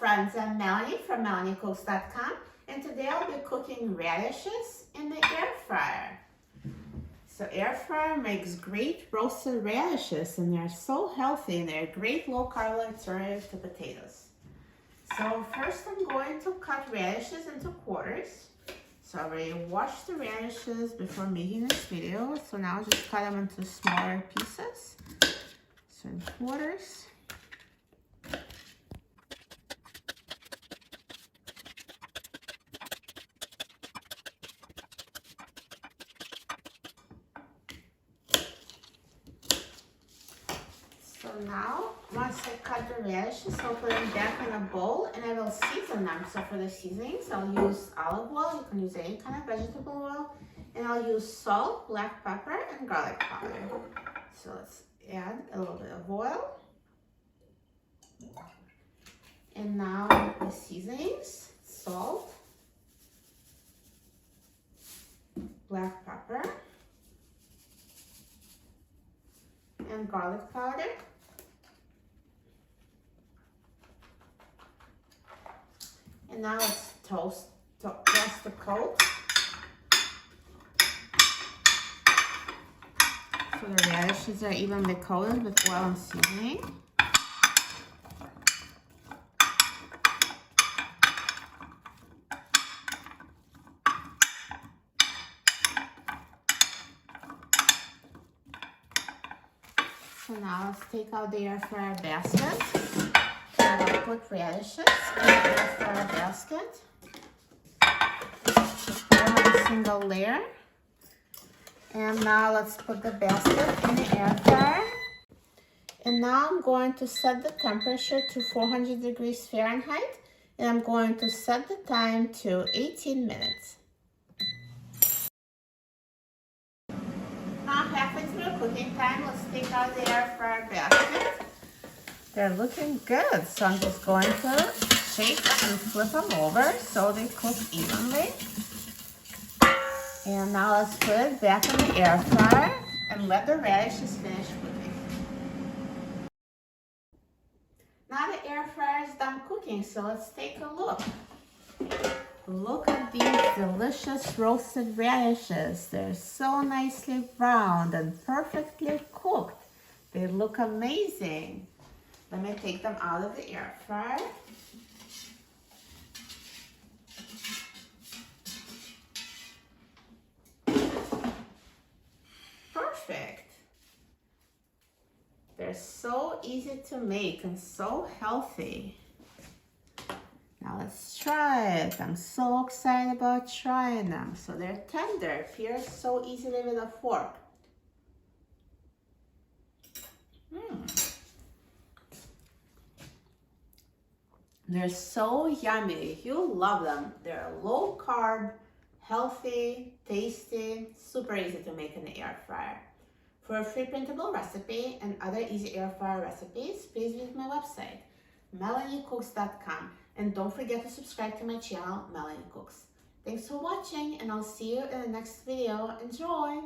friends, I'm Melanie from MelanieCooks.com, and today I'll be cooking radishes in the air fryer. So air fryer makes great roasted radishes, and they're so healthy, and they're a great low-carb alternative to potatoes. So first I'm going to cut radishes into quarters. So I already washed the radishes before making this video, so now I'll just cut them into smaller pieces. So in quarters. So now, once I cut the radishes, I'll put them back in a bowl and I will season them. So for the seasonings, I'll use olive oil. You can use any kind of vegetable oil. And I'll use salt, black pepper, and garlic powder. So let's add a little bit of oil. And now the seasonings, salt, black pepper, and garlic powder. And now let's toast the coat. So the radishes are evenly coated with oil and seasoning. So now let's take out the air fryer basket. And I'll put radishes in the air fryer basket. Just put them on a single layer. And now let's put the basket in the air fryer. And now I'm going to set the temperature to 400 degrees Fahrenheit. And I'm going to set the time to 18 minutes. Now halfway through the cooking time, let's take out the air fryer basket. They're looking good, so I'm just going to shake and flip them over so they cook evenly. And now let's put it back in the air fryer and let the radishes finish cooking. Now the air fryer is done cooking, so let's take a look. Look at these delicious roasted radishes. They're so nicely browned and perfectly cooked. They look amazing. Let me take them out of the air fryer. Perfect. They're so easy to make and so healthy. Now let's try it. I'm so excited about trying them. So they're tender, pierce so easily with a fork. They're so yummy. You'll love them. They're low carb, healthy, tasty, super easy to make in the air fryer. For a free printable recipe and other easy air fryer recipes, please visit my website, MelanieCooks.com. And don't forget to subscribe to my channel, Melanie Cooks. Thanks for watching, and I'll see you in the next video. Enjoy!